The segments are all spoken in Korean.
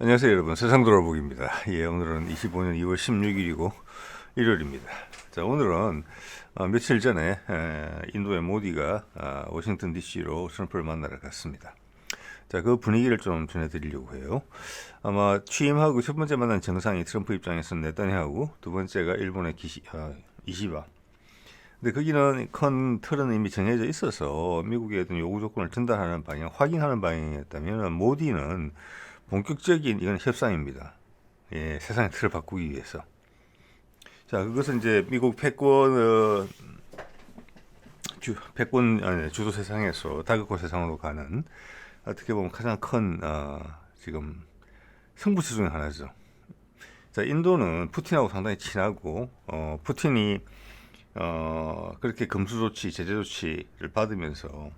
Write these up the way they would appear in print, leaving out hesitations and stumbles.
안녕하세요 여러분, 세상 돌아보기입니다. 예, 오늘은 25년 2월 16일이고 일요일입니다. 자, 오늘은 며칠 전에 인도의 모디가 워싱턴 DC로 트럼프를 만나러 갔습니다. 자, 그 분위기를 좀 전해드리려고 해요. 아마 취임하고 첫 번째 만난 정상이 트럼프 입장에서는 네타냐후, 두 번째가 일본의 이시바. 근데 거기는 큰 틀은 이미 정해져 있어서 미국의 어떤 요구 조건을 전달하는 방향, 확인하는 방향이었다면 모디는 본격적인 이건 협상입니다. 예, 세상의 틀을 바꾸기 위해서. 자, 그것은 이제 미국 패권 아니, 주도 세상에서 다극화 세상으로 가는 어떻게 보면 가장 큰 지금 승부처 중에 하나죠. 자, 인도는 푸틴하고 상당히 친하고 푸틴이 그렇게 금수 조치, 제재 조치를 받으면서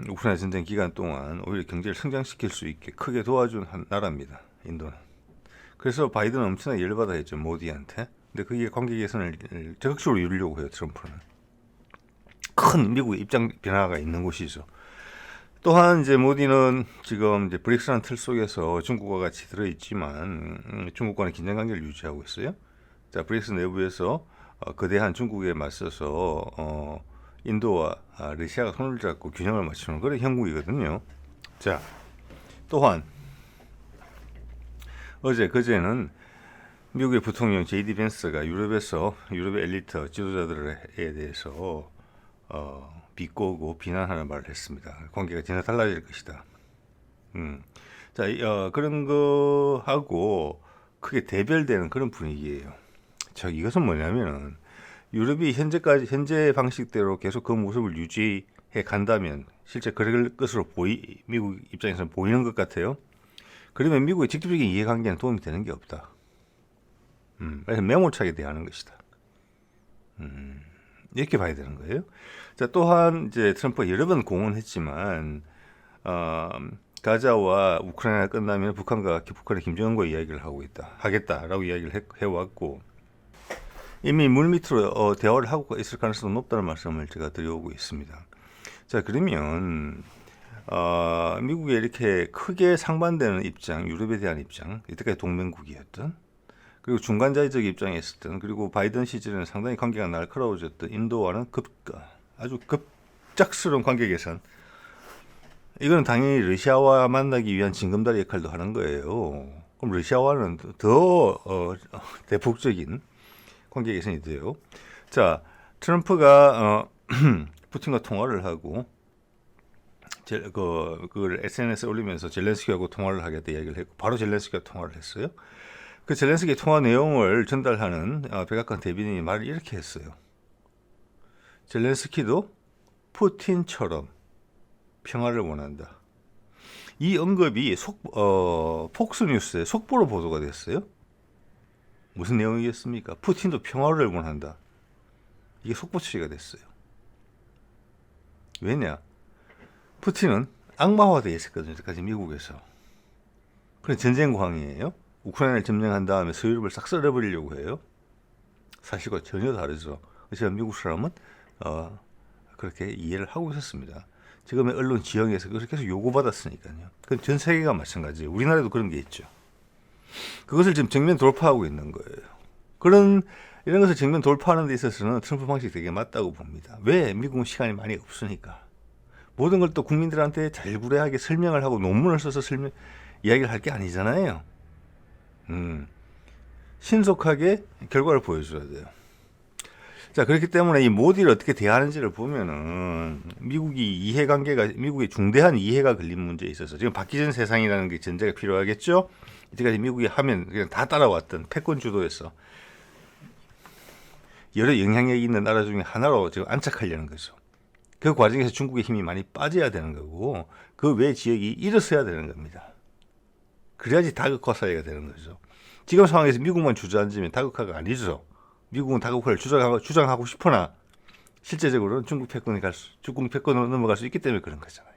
우크라이나 전쟁 기간 동안 오히려 경제를 성장시킬 수 있게 크게 도와준 나라입니다. 인도는. 그래서 바이든은 엄청나게 열받아 했죠, 모디한테. 근데 그게 관계 개선을 적극적으로 이루려고 해요, 트럼프는. 큰 미국의 입장 변화가 있는 곳이죠. 또한 이제 모디는 지금 이제 브릭스라는 틀 속에서 중국과 같이 들어있지만 중국과는 긴장 관계를 유지하고 있어요. 자, 브릭스 내부에서 거대한 중국에 맞서서 인도와 러시아가 손을 잡고 균형을 맞추는 그런 형국이거든요. 자, 또한 그제는 미국의 부통령 제이디 벤스가 유럽의 엘리트 지도자들에 대해서 비꼬고 비난하는 말을 했습니다. 관계가 전혀 달라질 것이다. 자, 그런 거하고 크게 대별되는 그런 분위기예요. 자, 이것은 뭐냐면은 유럽이 현재 방식대로 계속 그 모습을 유지해 간다면 실제 그럴 것으로 미국 입장에서는 보이는 것 같아요. 그러면 미국의 직접적인 이해관계는 도움이 되는 게 없다. 그래서 매몰차게 대하는 것이다. 이렇게 봐야 되는 거예요. 자, 또한 이제 트럼프가 여러 번 공언했지만 가자와 우크라이나가 끝나면 북한의 김정은과 이야기를 하겠다라고 이야기를 해왔고, 이미 물밑으로 대화를 하고 있을 가능성이 높다는 말씀을 제가 드려오고 있습니다. 자, 그러면 미국에 이렇게 크게 상반되는 입장, 유럽에 대한 입장, 이때까지 동맹국이었던, 그리고 중간자적 입장에 있었던, 그리고 바이든 시절에는 상당히 관계가 날카로워졌던 인도와는 아주 급작스러운 관계 개선. 이거는 당연히 러시아와 만나기 위한 징검다리 역할도 하는 거예요. 그럼 러시아와는 더 대폭적인 관계 개선이 돼요. 자, 트럼프가 푸틴과 통화를 하고 그걸 SNS에 올리면서 젤렌스키하고 통화를 하겠다 이야기를 했고, 바로 젤렌스키와 통화를 했어요. 그 젤렌스키 통화 내용을 전달하는 백악관 대변인이 말을 이렇게 했어요. 젤렌스키도 푸틴처럼 평화를 원한다. 이 언급이 폭스뉴스에 속보로 보도가 됐어요. 무슨 내용이겠습니까? 푸틴도 평화를 원한다. 이게 속보 처리가 됐어요. 왜냐? 푸틴은 악마화되어 있었거든요. 여태까지 미국에서. 그런 전쟁광이에요. 우크라이나를 점령한 다음에 서유럽을 싹 썰어버리려고 해요. 사실과 전혀 다르죠. 제가 미국 사람은 그렇게 이해를 하고 있었습니다. 지금의 언론 지형에서 그것을 계속 요구받았으니까요. 그건 전 세계가 마찬가지예요. 우리나라도 그런 게 있죠. 그것을 지금 정면 돌파하고 있는 거예요. 이런 것을 정면 돌파하는 데 있어서는 트럼프 방식이 되게 맞다고 봅니다. 왜? 미국은 시간이 많이 없으니까. 모든 걸 또 국민들한테 잘구레하게 설명을 하고 논문을 써서 이야기를 할 게 아니잖아요. 신속하게 결과를 보여줘야 돼요. 자, 그렇기 때문에 이 모디를 어떻게 대하는지를 보면은 미국의 중대한 이해가 걸린 문제에 있어서 지금 바뀌 전 세상이라는 게 전제가 필요하겠죠. 이때까지 미국이 하면 그냥 다 따라왔던 패권 주도에서 여러 영향력이 있는 나라 중에 하나로 지금 안착하려는 거죠. 그 과정에서 중국의 힘이 많이 빠져야 되는 거고, 그 외 지역이 일어서야 되는 겁니다. 그래야지 다극화 사회가 되는 거죠. 지금 상황에서 미국만 주저앉으면 다극화가 아니죠. 미국은 다극화를 주장하고 싶으나 실제적으로는 중국 패권으로 넘어갈 수 있기 때문에 그런 거잖아요.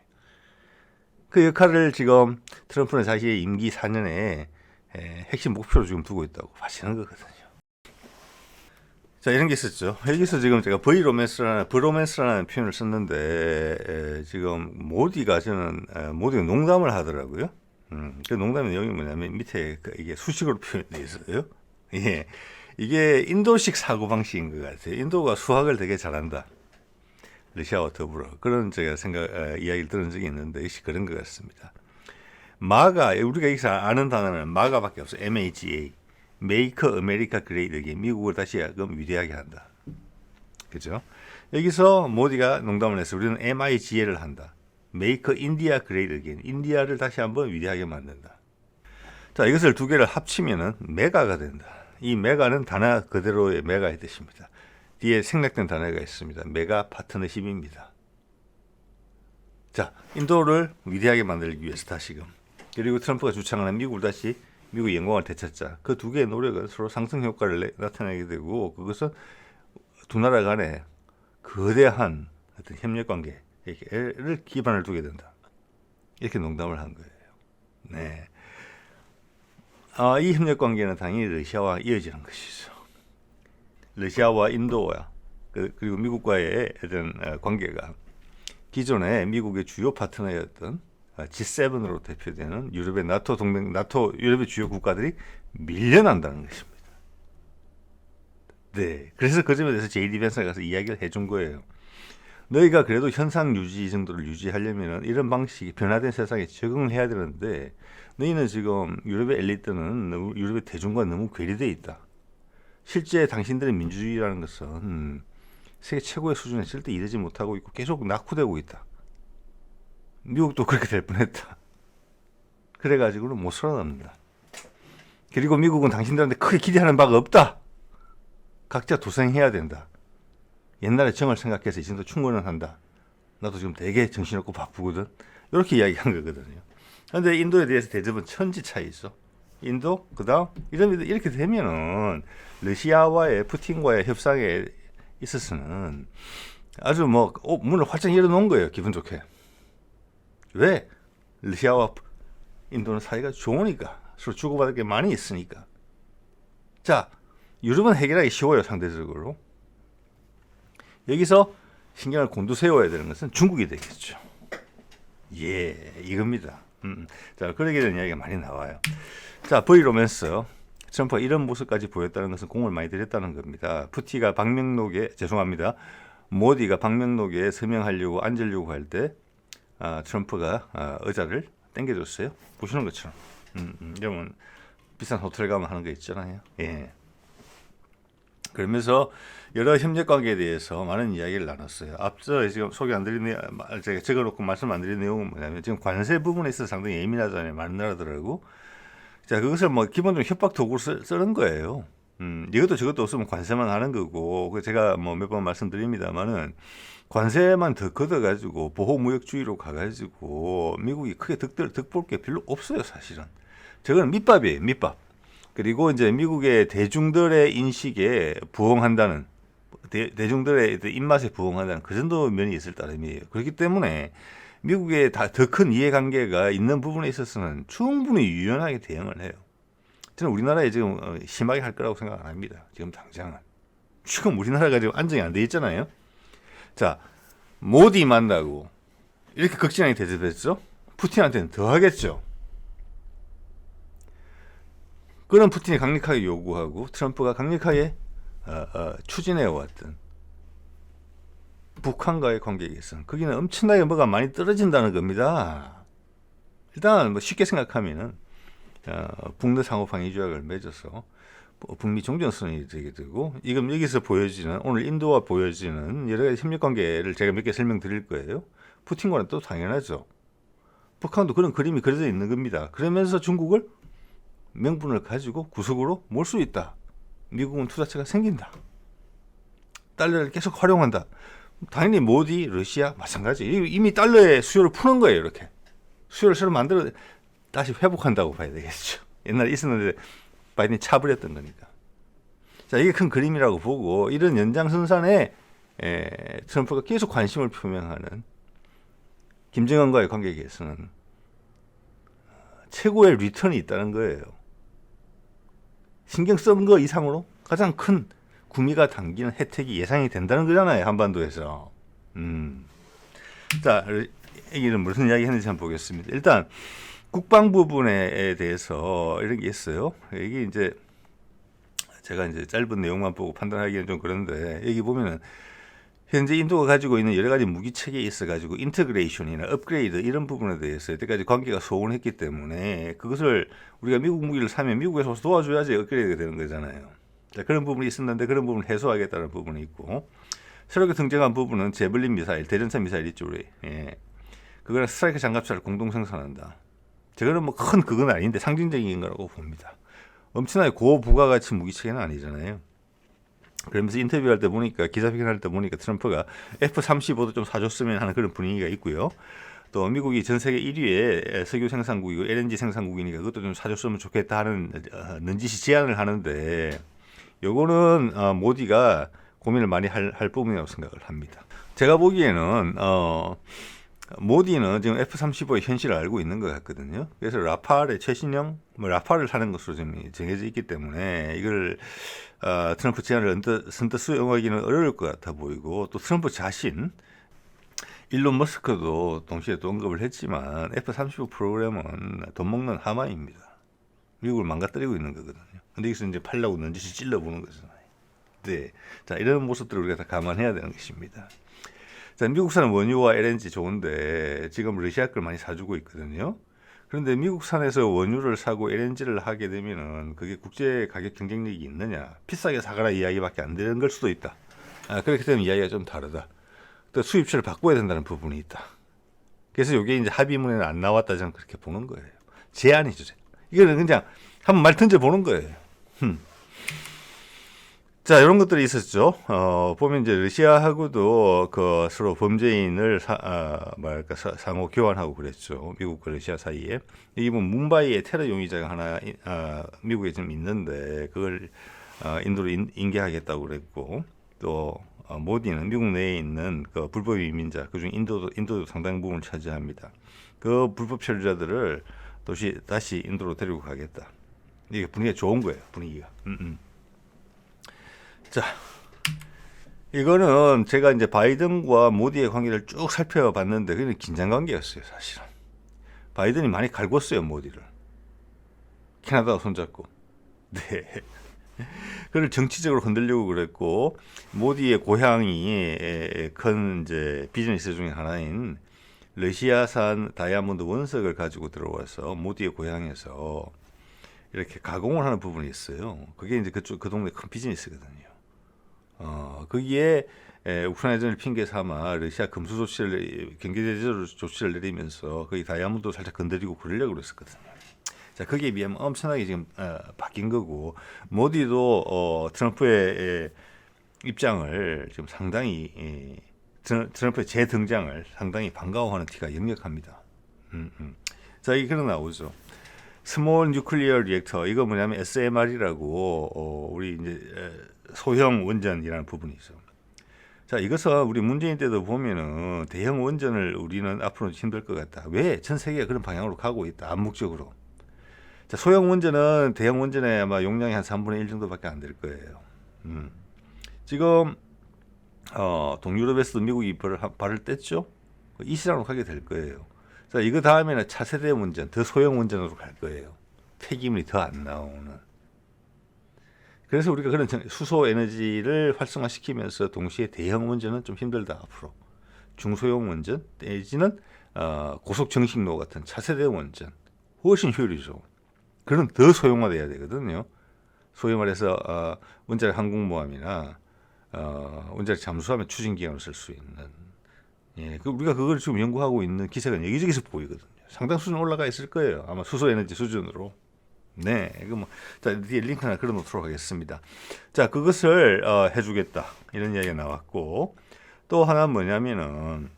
그 역할을 지금 트럼프는 자기의 임기 4년에 핵심 목표로 지금 두고 있다고 하시는 거거든요. 자, 이런 게 있었죠. 여기서 지금 제가 브로맨스라는 표현을 썼는데, 지금 모디가 농담을 하더라고요. 그 농담의 내용이 뭐냐면 밑에 이게 수식으로 표현되어 있어요. 예, 이게 인도식 사고 방식인 것 같아요. 인도가 수학을 되게 잘한다. 러시아와 더불어 그런 제가 이야기를 들은 적이 있는데 역시 그런 것 같습니다. 마가 우리가 여기서 아는 단어는 마가밖에 없어요. MAGA, Make America Great Again. 미국을 다시금 위대하게 한다. 그죠? 여기서 모디가 농담을 해서 우리는 MIGA를 한다. Make India Great Again. 인디아를 다시 한번 위대하게 만든다. 자, 이것을 두 개를 합치면은 메가가 된다. 이 메가는 단어 그대로의 메가의 뜻입니다. 뒤에 생략된 단어가 있습니다. 메가 파트너십입니다. 자, 인도를 위대하게 만들기 위해서 다시금 그리고 트럼프가 주창하는 미국을 다시 미국의 영광을 되찾자. 그 두 개의 노력은 서로 상승 효과를 나타내게 되고 그것은 두 나라 간에 거대한 어떤 협력 관계를 기반을 두게 된다. 이렇게 농담을 한 거예요. 네. 이 협력 관계는 당연히 러시아와 이어지는 것이죠. 러시아와 인도와 그리고 미국과의 어떤 관계가 기존에 미국의 주요 파트너였던 G7으로 대표되는 유럽의 나토 동맹, 유럽의 주요 국가들이 밀려난다는 것입니다. 네, 그래서 그 점에 대해서 JD 벤스가 가서 이야기를 해준 거예요. 너희가 그래도 현상 유지 정도를 유지하려면 이런 방식이 변화된 세상에 적응을 해야 되는데 너희는 지금 유럽의 엘리트는 유럽의 대중과 너무 괴리되어 있다. 실제 당신들의 민주주의라는 것은 세계 최고의 수준에 절대 이르지 못하고 있고 계속 낙후되고 있다. 미국도 그렇게 될 뻔했다. 그래가지고는 못 살아납니다. 그리고 미국은 당신들한테 크게 기대하는 바가 없다. 각자 도생해야 된다. 옛날에 정을 생각해서 이 정도 충고는 한다. 나도 지금 되게 정신없고 바쁘거든. 이렇게 이야기한 거거든요. 그런데 인도에 대해서 대접은 천지 차이 있어. 인도, 그 다음 이렇게 되면은 러시아와의 푸틴과의 협상에 있어서는 아주 문을 활짝 열어놓은 거예요. 기분 좋게. 왜? 러시아와 인도는 사이가 좋으니까. 서로 주고받을 게 많이 있으니까. 자, 유럽은 해결하기 쉬워요. 상대적으로. 여기서 신경을 곤두세워야 되는 것은 중국이 되겠죠. 예, 이겁니다. 자, 그러게 되는 이야기가 많이 나와요. 자, 브이로맨스. 트럼프가 이런 모습까지 보였다는 것은 공을 많이 들였다는 겁니다. 모디가 방명록에 서명하려고 앉으려고 할 때 트럼프가 의자를 당겨줬어요. 보시는 것처럼. 이러면 비싼 호텔 가면 하는 거 있잖아요. 예. 그러면서 여러 협력 관계에 대해서 많은 이야기를 나눴어요. 앞서 지금 소개 안 드린 제가 적어놓고 말씀 안 드린 내용은 뭐냐면 지금 관세 부분에 있어서 상당히 예민하잖아요. 많은 나라들하고. 자, 그것을 기본적으로 협박 도구로 쓰는 거예요. 이것도 저것도 없으면 관세만 하는 거고, 제가 몇 번 말씀드립니다만은 관세만 더 걷어가지고 보호무역주의로 가가지고 미국이 크게 득볼 게 별로 없어요, 사실은. 저거는 밑밥이에요, 밑밥. 그리고 이제 미국의 대중들의 인식에 부응한다는, 대중들의 입맛에 부응한다는 그 정도 면이 있을 따름이에요. 그렇기 때문에 미국의 더 큰 이해관계가 있는 부분에 있어서는 충분히 유연하게 대응을 해요. 저는 우리나라에 지금 심하게 할 거라고 생각 안 합니다. 지금 당장은. 지금 우리나라가 지금 안정이 안 돼 있잖아요. 자, 모디 만나고 이렇게 극진하게 대접했죠. 푸틴한테는 더 하겠죠. 그런 푸틴이 강력하게 요구하고 트럼프가 강력하게 추진해왔던 북한과의 관계에 있어서는 거기는 엄청나게 뭐가 많이 떨어진다는 겁니다. 일단 쉽게 생각하면은 북러 상호 방위 조약을 맺어서 북미 종전선언이 되게 되고 이건 여기서 보여지는 오늘 인도와 보여지는 여러 가지 협력 관계를 제가 몇 개 설명드릴 거예요. 푸틴과는 또 당연하죠. 북한도 그런 그림이 그려져 있는 겁니다. 그러면서 중국을 명분을 가지고 구석으로 몰 수 있다. 미국은 투자처가 생긴다. 달러를 계속 활용한다. 당연히 모디, 러시아 마찬가지. 이미 달러의 수요를 푸는 거예요. 이렇게 수요를 새로 만들어 다시 회복한다고 봐야 되겠죠. 옛날에 있었는데 바이든이 차버렸던 거니까. 자, 이게 큰 그림이라고 보고 이런 연장선상에 트럼프가 계속 관심을 표명하는 김정은과의 관계에 대해서는 최고의 리턴이 있다는 거예요. 신경 쓴 거 이상으로 가장 큰 구미가 당기는 혜택이 예상이 된다는 거잖아요. 한반도에서. 자, 여기는 무슨 이야기 했는지 한번 보겠습니다. 일단 국방 부분에 대해서 이런 게 있어요. 이게 이제 제가 이제 짧은 내용만 보고 판단하기는 좀 그런데 여기 보면은 현재 인도가 가지고 있는 여러 가지 무기 체계에 있어 가지고 인터그레이션이나 업그레이드 이런 부분에 대해서 여태까지 관계가 소원했기 때문에 그것을 우리가 미국 무기를 사면 미국에서 와서 도와줘야지 업그레이드가 되는 거잖아요. 자, 그런 부분이 있었는데 그런 부분을 해소하겠다는 부분이 있고 새롭게 등장한 부분은 제블린 미사일, 대전차 미사일 있죠. 우리. 예. 그거는 스트라이크 장갑차를 공동 생산한다. 저거는 뭐 큰 그건 아닌데 상징적인 거라고 봅니다. 엄청나게 고부가가치 무기 체계는 아니잖아요. 그러면서 인터뷰할 때 보니까 기자회견할 때 보니까 트럼프가 F-35도 좀 사줬으면 하는 그런 분위기가 있고요. 또 미국이 전 세계 1위의 석유 생산국이고 LNG 생산국이니까 그것도 좀 사줬으면 좋겠다 하는 넌지시 제안을 하는데 요거는 모디가 고민을 많이 할 부분이라고 생각을 합니다. 제가 보기에는 모디는 지금 F-35의 현실을 알고 있는 것 같거든요. 그래서 라팔의 최신형, 라팔을 사는 것으로 지금 정해져 있기 때문에 이걸 트럼프 제안을 선뜻 수용하기는 어려울 것 같아 보이고 또 트럼프 자신 일론 머스크도 동시에 또 언급을 했지만 F-35 프로그램은 돈 먹는 하마입니다. 미국을 망가뜨리고 있는 거거든요. 근데 여기서 이제 팔려고 넌지시 찔러보는 거잖아요. 네. 자, 이런 모습들을 우리가 다 감안해야 되는 것입니다. 자, 미국산 원유와 LNG 좋은데 지금 러시아 걸 많이 사주고 있거든요. 그런데 미국산에서 원유를 사고 LNG를 하게 되면은 그게 국제 가격 경쟁력이 있느냐? 비싸게 사가라 이야기밖에 안 되는 걸 수도 있다. 그렇게 되면 이야기가 좀 다르다. 또 수입처를 바꿔야 된다는 부분이 있다. 그래서 이게 이제 합의문에는 안 나왔다 저는 그렇게 보는 거예요. 제안이죠. 이거는 그냥 한번 말 던져 보는 거예요. 자, 이런 것들이 있었죠. 보면 이제 러시아하고도 그 서로 범죄인을 상호 교환하고 그랬죠. 미국과 러시아 사이에. 이게 뭐 문바이의 테러 용의자가 하나 미국에 좀 있는데 그걸 인도로 인계하겠다고 그랬고 또 모디는 미국 내에 있는 그 불법 이민자 그중 인도도 상당 부분을 차지합니다. 그 불법 체류자들을 다시 인도로 데리고 가겠다. 이게 분위기가 좋은 거예요. 분위기가. 자, 이거는 제가 이제 바이든과 모디의 관계를 쭉 살펴봤는데 그냥 긴장 관계였어요, 사실은. 바이든이 많이 갈궜어요, 모디를. 캐나다와 손잡고. 네. 그걸 정치적으로 흔들려고 그랬고, 모디의 고향이 큰 이제 비즈니스 중에 하나인 러시아산 다이아몬드 원석을 가지고 들어와서 모디의 고향에서 이렇게 가공을 하는 부분이 있어요. 그게 이제 그 동네 큰 비즈니스거든요. 거기에 우크라이나전을 핑계 삼아 러시아 금수 조치를 경제제재 조치를 내리면서 거기 다이아몬드 살짝 건드리고 그러려고 그랬었거든요. 자, 거기에 비하면 엄청나게 지금 바뀐 거고 모디도 트럼프의 입장을 지금 상당히 트럼프의 재등장을 상당히 반가워하는 티가 역력합니다. 자, 이게 그런 나오죠. 스몰 뉴클리어 리액터 이거 뭐냐면 SMR이라고 우리 이제 소형 원전이라는 부분이 있어. 자, 이것은 우리 문재인 때도 보면은 대형 원전을 우리는 앞으로 힘들 것 같다. 왜? 전 세계가 그런 방향으로 가고 있다. 암묵적으로. 자, 소형 원전은 대형 원전의 아마 용량이 한 3분의 1 정도밖에 안 될 거예요. 지금 동유럽에서도 미국이 발을 뗐죠. 이 시장으로 가게 될 거예요. 자, 이거 다음에는 차세대 원전, 더 소형 원전으로 갈 거예요. 폐기물이 더 안 나오는. 그래서 우리가 그런 수소 에너지를 활성화시키면서 동시에 대형 원전은 좀 힘들다 앞으로. 중소형 원전 내지는 고속 정식로 같은 차세대 원전 훨씬 효율이죠. 그럼 더 소형화돼야 되거든요. 소위 말해서 원자력 항공모함이나 원자력 잠수함의 추진기관을 쓸 수 있는. 예, 우리가 그걸 지금 연구하고 있는 기세가 여기저기서 보이거든요. 상당 수준 올라가 있을 거예요. 아마 수소 에너지 수준으로. 네, 이거 뭐, 자, 뒤에 링크 하나 걸어놓도록 하겠습니다. 자, 그것을 해주겠다 이런 이야기가 나왔고 또 하나 뭐냐면은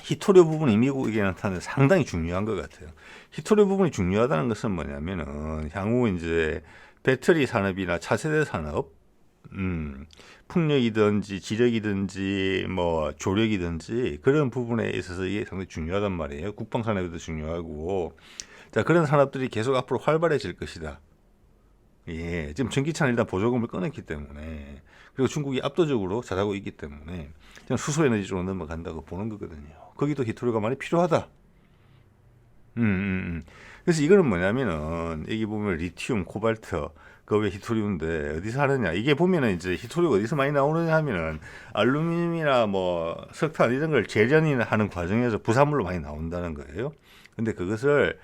히토류 부분이 미국에게 나타나는 상당히 중요한 것 같아요. 히토류 부분이 중요하다는 것은 뭐냐면은 향후 이제 배터리 산업이나 차세대 산업, 풍력이든지 지력이든지 뭐 조력이든지 그런 부분에 있어서 이게 상당히 중요하단 말이에요. 국방 산업에도 중요하고. 자, 그런 산업들이 계속 앞으로 활발해질 것이다. 예, 지금 전기차는 일단 보조금을 끊었기 때문에 그리고 중국이 압도적으로 잘하고 있기 때문에 그냥 수소 에너지 쪽으로 넘어간다고 보는 거거든요. 거기도 히토류가 많이 필요하다. 그래서 이거는 뭐냐면은 여기 보면 리튬, 코발트, 그 외 히토리움인데 어디서 하느냐? 이게 보면은 이제 히토리가 어디서 많이 나오느냐 하면은 알루미늄이나 뭐 석탄 이런 걸 재련하는 과정에서 부산물로 많이 나온다는 거예요. 근데 그것을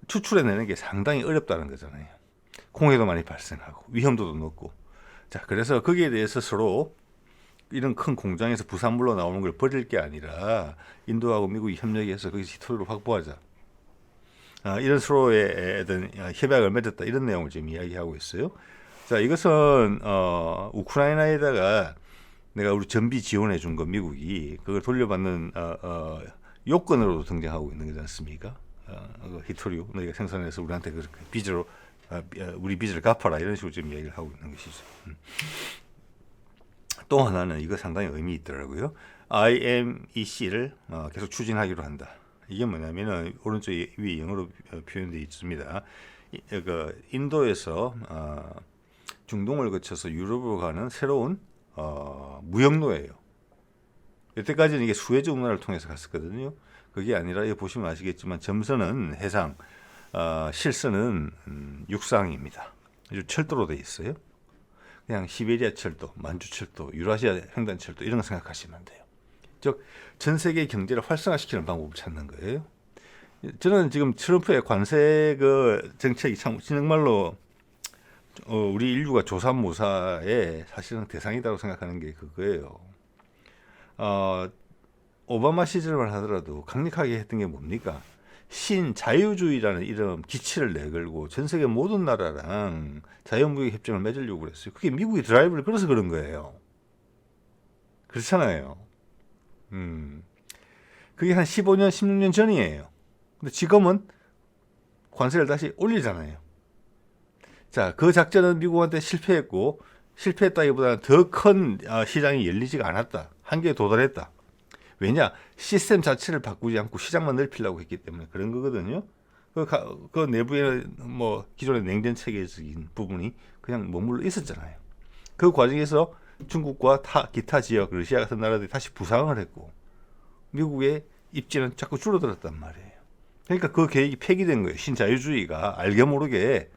추출해내는 게 상당히 어렵다는 거잖아요. 공해도 많이 발생하고 위험도도 높고. 자, 그래서 거기에 대해서 서로 이런 큰 공장에서 부산물로 나오는 걸 버릴 게 아니라 인도하고 미국이 협력해서 거기서 히토리를 확보하자. 이런 서로의 어떤 협약을 맺었다 이런 내용을 지금 이야기하고 있어요. 자, 이것은 우크라이나에다가 내가 우리 전비 지원해 준 거 미국이 그걸 돌려받는 요건으로도 등장하고 있는 거지 않습니까? 히토리오 너희가 생산해서 우리한테 그렇게 빚으로 우리 빚을 갚아라 이런 식으로 지금 이야기를 하고 있는 것이죠. 또 하나는 이거 상당히 의미 있더라고요. IMEC를 계속 추진하기로 한다. 이게 뭐냐면은 오른쪽 위에 영어로 표현되어 있습니다. 인도에서 중동을 거쳐서 유럽으로 가는 새로운 무역로예요. 여태까지는 이게 수에즈 운하를 통해서 갔었거든요. 그게 아니라 여기 보시면 아시겠지만 점선은 해상, 실선은 육상입니다. 아주 철도로 돼 있어요. 그냥 시베리아 철도, 만주 철도, 유라시아 횡단 철도 이런 거 생각하시면 돼요. 즉 전 세계 경제를 활성화시키는 방법을 찾는 거예요. 저는 지금 트럼프의 관세 그 정책이 참 정말로 우리 인류가 조삼모사의 사실은 대상이라고 생각하는 게 그거예요. 오바마 시절만 하더라도 강력하게 했던 게 뭡니까? 신자유주의라는 이름 기치를 내걸고 전 세계 모든 나라랑 자유무역 협정을 맺으려고 그랬어요. 그게 미국이 드라이브를 걸어서 그런 거예요. 그렇잖아요. 그게 한 15년, 16년 전이에요. 근데 지금은 관세를 다시 올리잖아요. 자, 그 작전은 미국한테 실패했고, 실패했다기보다는 더 큰 시장이 열리지가 않았다. 한계에 도달했다. 왜냐? 시스템 자체를 바꾸지 않고 시장만 넓히려고 했기 때문에 그런 거거든요. 그 내부에 뭐 기존의 냉전 체계적인 부분이 그냥 머물러 있었잖아요. 그 과정에서 중국과 기타 지역, 러시아 같은 나라들이 다시 부상을 했고, 미국의 입지는 자꾸 줄어들었단 말이에요. 그러니까 그 계획이 폐기된 거예요. 신자유주의가 알게 모르게.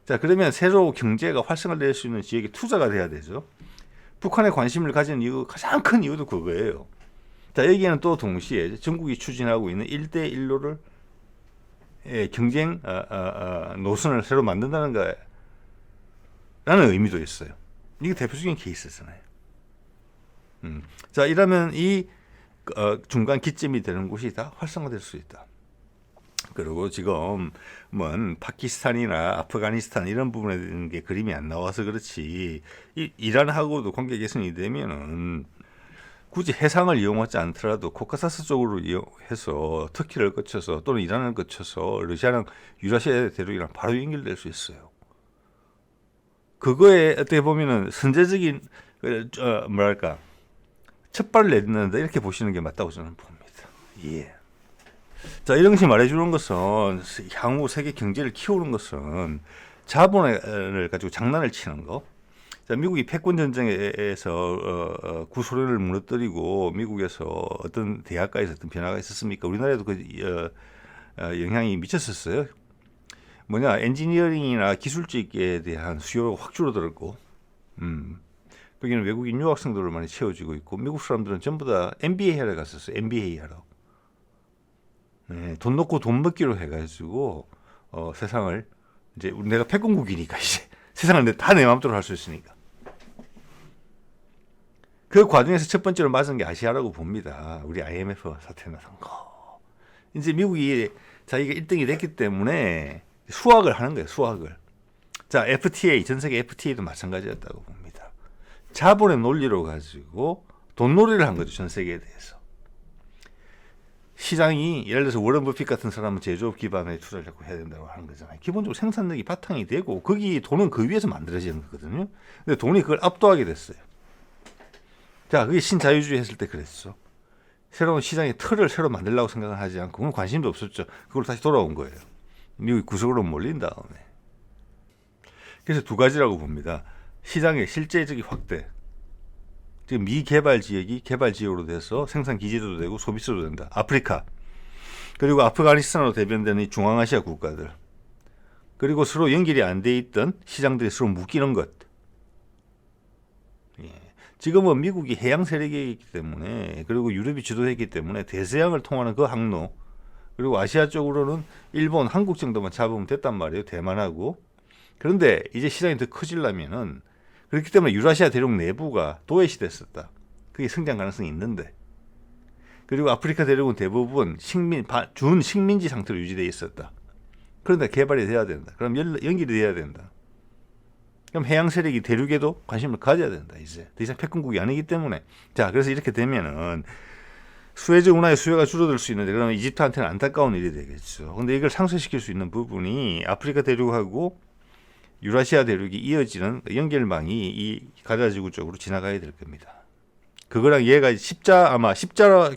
자, 그러면 새로 경제가 활성화될 수 있는 지역에 투자가 돼야 되죠. 북한에 관심을 가진 이유, 가장 큰 이유도 그거예요. 자, 여기에는 또 동시에 중국이 추진하고 있는 1대1로를 경쟁 노선을 새로 만든다는 거라는 의미도 있어요. 이게 대표적인 케이스잖아요. 자, 이러면 이 중간 기점이 되는 곳이 다 활성화될 수 있다. 그리고 지금은 파키스탄이나 아프가니스탄 이런 부분에 대한 게 그림이 안 나와서 그렇지 이란하고도 관계 개선이 되면은 굳이 해상을 이용하지 않더라도 코카사스 쪽으로 이용해서 터키를 거쳐서 또는 이란을 거쳐서 러시아랑 유라시아 대륙이랑 바로 연결될 수 있어요. 그거에 어떻게 보면은 선제적인 뭐랄까 첫발을 내딛는다 이렇게 보시는 게 맞다고 저는 봅니다. 예. 자, 이런 것이 말해주는 것은 향후 세계 경제를 키우는 것은 자본을 가지고 장난을 치는 거. 자, 미국이 패권 전쟁에서 구소련을 무너뜨리고 미국에서 어떤 대학가에서 어떤 변화가 있었습니까? 우리나라에도 그 영향이 미쳤었어요. 뭐냐, 엔지니어링이나 기술 쪽에 대한 수요가 확 줄어들었고, 거기는 외국인 유학생들을 많이 채워지고 있고, 미국 사람들은 전부 다 MBA 하러 갔었어요. MBA 하러. 네, 돈 넣고 돈 먹기로 해가지고 세상을 이제 내가 패권국이니까 이제 세상을 다 내 마음대로 할 수 있으니까. 그 과정에서 첫 번째로 맞은 게 아시아라고 봅니다. 우리 IMF 사태나 산 거. 이제 미국이 자기가 1등이 됐기 때문에 수학을 하는 거예요. 수학을. 자, FTA, 전 세계 FTA도 마찬가지였다고 봅니다. 자본의 논리로 가지고 돈놀이를 한 거죠. 전 세계에 대해서. 시장이 예를 들어서 워런 버핏 같은 사람은 제조업 기반에 투자를 자꾸 해야 된다고 하는 거잖아요. 기본적으로 생산력이 바탕이 되고 거기 돈은 그 위에서 만들어지는 거거든요. 근데 돈이 그걸 압도하게 됐어요. 자, 그게 신자유주의 했을 때 그랬어. 새로운 시장의 틀을 새로 만들려고 생각을 하지 않고 그건 관심도 없었죠. 그걸 다시 돌아온 거예요. 미국이 구석으로 몰린 다음에. 그래서 두 가지라고 봅니다. 시장의 실제적인 확대. 지금 미개발 지역이 개발 지역으로 돼서 생산 기지도 되고 소비지도 된다. 아프리카. 그리고 아프가니스탄으로 대변되는 이 중앙아시아 국가들, 그리고 서로 연결이 안 돼 있던 시장들이 서로 묶이는 것. 예. 지금은 미국이 해양 세력이기 때문에, 그리고 유럽이 주도했기 때문에 대서양을 통하는 그 항로, 그리고 아시아 쪽으로는 일본, 한국 정도만 잡으면 됐단 말이에요. 대만하고. 그런데 이제 시장이 더 커지려면은, 그렇기 때문에 유라시아 대륙 내부가 도외시됐었다. 그게 성장 가능성이 있는데. 그리고 아프리카 대륙은 대부분 준 식민지 상태로 유지되어 있었다. 그런데 개발이 돼야 된다. 그럼 연결이 돼야 된다. 그럼 해양 세력이 대륙에도 관심을 가져야 된다. 이제 더 이상 패권국이 아니기 때문에. 자, 그래서 이렇게 되면은 수에즈 운하의 수요가 줄어들 수 있는데, 그러면 이집트한테는 안타까운 일이 되겠죠. 근데 이걸 상쇄시킬 수 있는 부분이 아프리카 대륙하고 유라시아 대륙이 이어지는 연결망이 이 가자지구 쪽으로 지나가야 될 겁니다. 그거랑 얘가 십자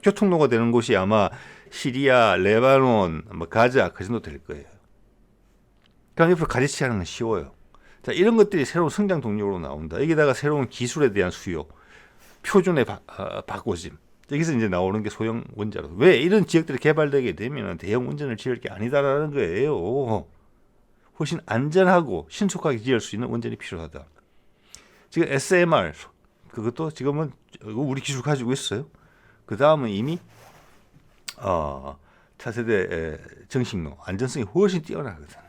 교통로가 되는 곳이 아마 시리아, 레바논, 가자 그 정도 될 거예요. 그럼 옆으로 가지치하는 건 쉬워요. 자, 이런 것들이 새로운 성장 동력으로 나온다. 여기다가 새로운 기술에 대한 수요, 표준의 바꿔짐. 여기서 이제 나오는 게 소형 원자로. 왜 이런 지역들이 개발되게 되면 대형 원전을 지을 게 아니다라는 거예요. 훨씬 안전하고 신속하게 지을 수 있는 원전이 필요하다. 지금 SMR 그것도 지금은 우리 기술 가지고 있어요. 그 다음은 이미 차세대 정식로 안전성이 훨씬 뛰어나거든요.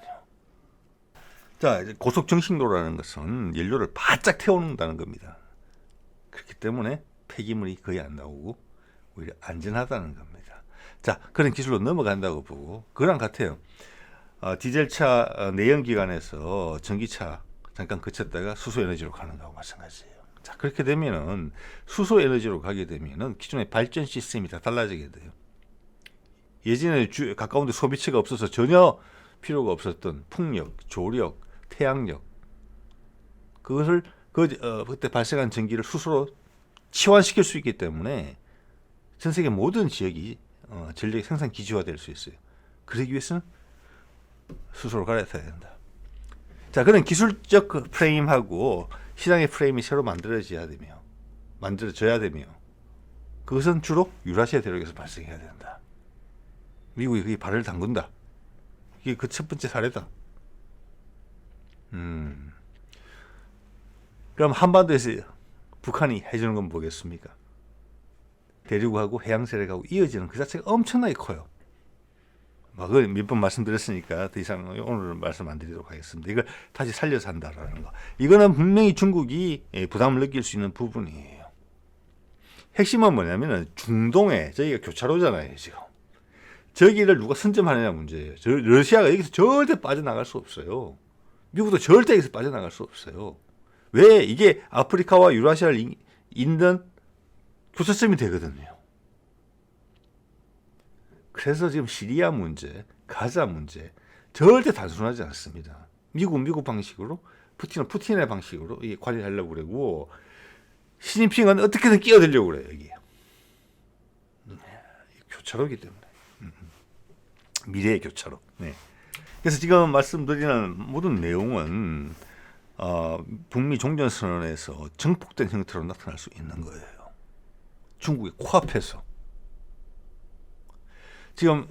자, 고속 정식로라는 것은 연료를 바짝 태워놓는다는 겁니다. 그렇기 때문에 폐기물이 거의 안 나오고 오히려 안전하다는 겁니다. 자, 그런 기술로 넘어간다고 보고, 그랑 같아요. 디젤차 내연기관에서 전기차 잠깐 그쳤다가 수소에너지로 가는 거하고 마찬가지예요. 자, 그렇게 되면은 수소에너지로 가게 되면은 기존의 발전 시스템이 다 달라지게 돼요. 예전에 가까운 데 소비체가 없어서 전혀 필요가 없었던 풍력, 조력, 태양력, 그것을 그때 발생한 전기를 수소로 치환시킬 수 있기 때문에 전 세계 모든 지역이 전력 생산 기지화될 수 있어요. 그러기 위해서는 수소로 갈아타야 된다. 자, 그런 기술적 프레임하고 시장의 프레임이 새로 만들어져야 되며, 그것은 주로 유라시아 대륙에서 발생해야 된다. 미국이 거기 발을 담근다. 이게 그 첫 번째 사례다. 그럼 한반도에서 북한이 해주는 건 뭐겠습니까? 대륙하고 해양 세력하고 이어지는 그 자체가 엄청나게 커요. 그걸 몇 번 말씀드렸으니까 더 이상 오늘 말씀 안 드리도록 하겠습니다. 이걸 다시 살려서 한다라는 거. 이거는 분명히 중국이 부담을 느낄 수 있는 부분이에요. 핵심은 뭐냐면은 중동에 저희가 교차로잖아요, 지금. 저기를 누가 선점하느냐 문제예요. 러시아가 여기서 절대 빠져나갈 수 없어요. 미국도 절대 여기서 빠져나갈 수 없어요. 왜? 이게 아프리카와 유라시아를 잇는 교차점이 되거든요. 그래서 지금 시리아 문제, 가자 문제 절대 단순하지 않습니다. 미국 방식으로, 푸틴의 방식으로 이게 관리하려고 그러고, 시진핑은 어떻게든 끼어들려고 그래요, 여기. 교차로이기 때문에. 미래의 교차로. 네. 그래서 지금 말씀드리는 모든 내용은 북미 종전선언에서 정폭된 형태로 나타날 수 있는 거예요. 중국의 코앞에서. 지금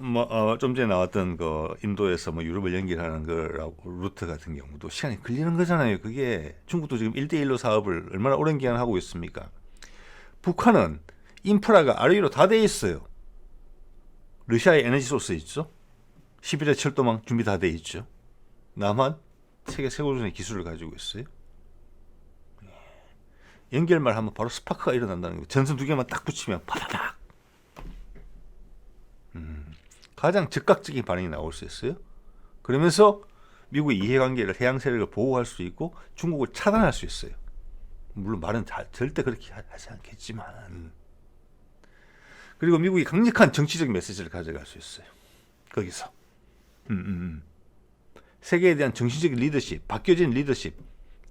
좀 전에 나왔던 그 인도에서 유럽을 연결하는 그 루트 같은 경우도 시간이 걸리는 거잖아요. 그게 중국도 지금 1대1로 사업을 얼마나 오랜 기간 하고 있습니까? 북한은 인프라가 아래 위로 다 돼 있어요. 러시아의 에너지 소스 있죠. 11회 철도망 준비 다 돼 있죠. 남한 세계 최고수준의 기술을 가지고 있어요. 연결만 하면 바로 스파크가 일어난다는 거예요. 전선 두 개만 딱 붙이면 파다닥. 가장 즉각적인 반응이 나올 수 있어요. 그러면서 미국의 이해관계를, 해양 세력을 보호할 수 있고 중국을 차단할 수 있어요. 물론 말은 절대 그렇게 하지 않겠지만, 그리고 미국이 강력한 정치적 메시지를 가져갈 수 있어요. 거기서 세계에 대한 정신적 리더십, 바뀌어진 리더십,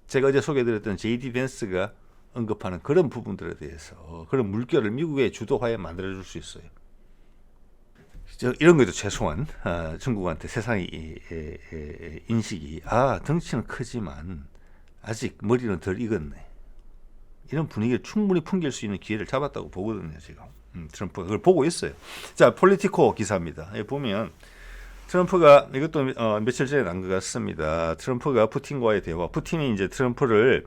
제가 어제 소개해드렸던 J.D. 벤스가 언급하는 그런 부분들에 대해서 그런 물결을 미국의 주도하에 만들어줄 수 있어요. 이런 것도 최소한 중국한테 세상의 인식이, 덩치는 크지만 아직 머리는 덜 익었네, 이런 분위기를 충분히 풍길 수 있는 기회를 잡았다고 보거든요, 지금. 트럼프가 그걸 보고 있어요. 자, 폴리티코 기사입니다. 여기 보면 트럼프가 이것도 며칠 전에 난 것 같습니다. 트럼프가 푸틴과의 대화, 푸틴이 이제 트럼프를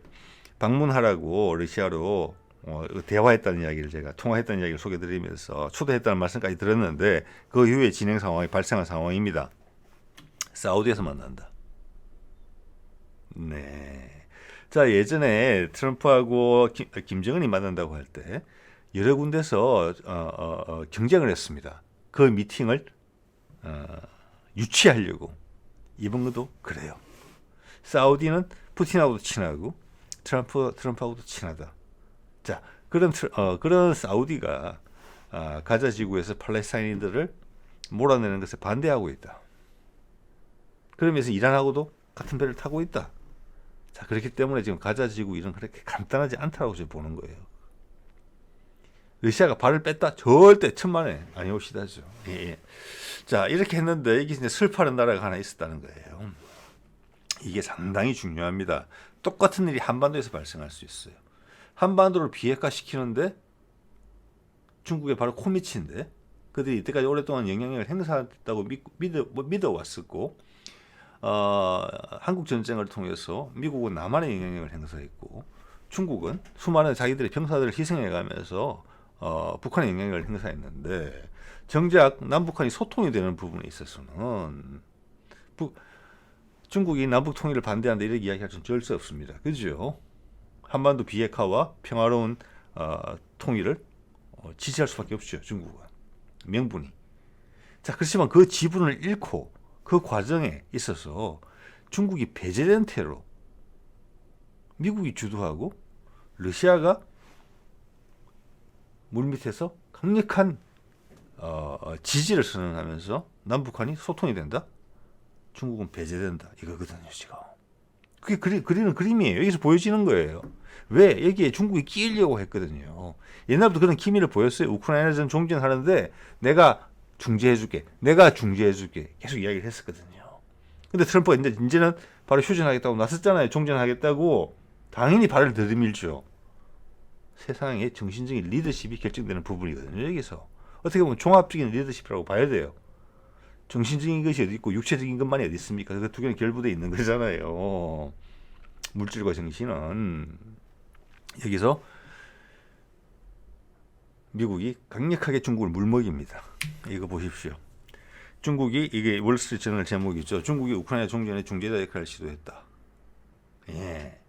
방문하라고 러시아로 대화했다는 이야기를 제가 통화했다는 이야기를 소개드리면서 초대했다는 말씀까지 들었는데 그 이후에 진행 상황이 발생한 상황입니다. 사우디에서 만난다. 네. 자, 예전에 트럼프하고 김정은이 만난다고 할 때 여러 군데서 경쟁을 했습니다. 그 미팅을 유치하려고. 이번도 그래요. 사우디는 푸틴하고도 친하고 트럼프하고도 친하다. 자, 그런 사우디가 가자 지구에서 팔레스타인들을 몰아내는 것에 반대하고 있다. 그러면서 이란하고도 같은 배를 타고 있다. 자, 그렇기 때문에 지금 가자 지구 일은 그렇게 간단하지 않다고 저는 보는 거예요. 러시아가 발을 뺐다? 절대 천만에 아니옵시다죠. 예. 자, 이렇게 했는데 이게 이제 슬퍼하는 나라가 하나 있었다는 거예요. 이게 상당히 중요합니다. 똑같은 일이 한반도에서 발생할 수 있어요. 한반도를 비핵화 시키는데 중국의 바로 코미치인데 그들이 이때까지 오랫동안 영향력을 행사했다고 믿어왔었고 한국 전쟁을 통해서 미국은 남한의 영향력을 행사했고 중국은 수많은 자기들의 병사들을 희생해가면서 북한의 영향력을 행사했는데 정작 남북한이 소통이 되는 부분에 있어서는 중국이 남북 통일을 반대한다 이렇게 이야기할 수는 절대 없습니다. 그죠? 한반도 비핵화와 평화로운 통일을 지지할 수밖에 없죠. 중국은 명분이. 자, 그렇지만 그 지분을 잃고 그 과정에 있어서 중국이 배제된 태로 미국이 주도하고 러시아가 물밑에서 강력한 지지를 선언하면서 남북한이 소통이 된다. 중국은 배제된다. 이거거든요, 지금. 그게 그리는 그림이에요. 여기서 보여지는 거예요. 왜? 여기에 중국이 끼려고 했거든요. 옛날부터 그런 기미를 보였어요. 우크라이나전 종전하는데 내가 중재해줄게. 계속 이야기를 했었거든요. 근데 트럼프가 이제는 바로 휴전하겠다고 나섰잖아요. 종전하겠다고. 당연히 발을 들이밀죠. 세상의 정신적인 리더십이 결정되는 부분이거든요. 여기서. 어떻게 보면 종합적인 리더십이라고 봐야 돼요. 정신적인 것이 어디 있고 육체적인 것만이 어디 있습니까? 그 두 개는 결부되어 있는 거잖아요. 물질과 정신은. 여기서 미국이 강력하게 중국을 물먹입니다. 이거 보십시오. 중국이 이게 월스트리트 저널 제목이죠. 중국이 우크라이나 종전에 중재자 역할을 시도했다. 예.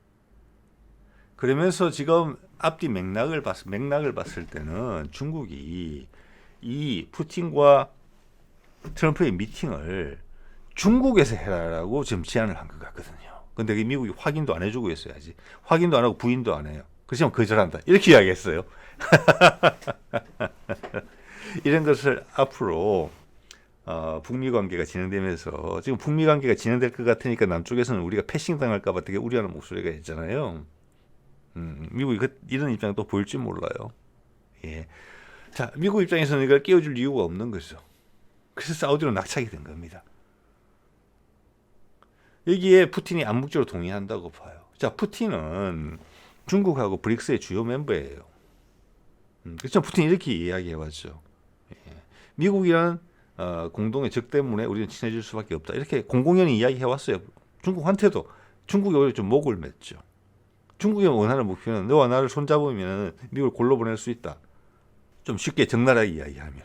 그러면서 지금 앞뒤 맥락을 봤을 때는 중국이 이 푸틴과 트럼프의 미팅을 중국에서 해라라고 지금 제안을 한 것 같거든요. 근데 미국이 확인도 안 해주고 있어야지. 확인도 안 하고 부인도 안 해요. 그렇지만 거절한다. 이렇게 이야기했어요. 이런 것을 앞으로 북미 관계가 진행되면서 지금 북미 관계가 진행될 것 같으니까 남쪽에서는 우리가 패싱 당할까 봐 되게 우려하는 목소리가 있잖아요. 미국이 이런 입장을 또 보일지 몰라요. 예. 자, 미국 입장에서는 이걸 끼워줄 이유가 없는 거죠. 그래서 사우디로 낙착이 된 겁니다. 여기에 푸틴이 암묵적으로 동의한다고 봐요. 자, 푸틴은 중국하고 브릭스의 주요 멤버예요. 그렇죠. 푸틴이 이렇게 이야기해왔죠. 예. 미국이란 공동의 적 때문에 우리는 친해질 수밖에 없다. 이렇게 공공연히 이야기해왔어요. 중국한테도. 중국이 오히려 좀 목을 맸죠. 중국의 원하는 목표는 너와 나를 손잡으면 미국을 골로 보낼 수 있다. 좀 쉽게 적나라하게 이야기하면.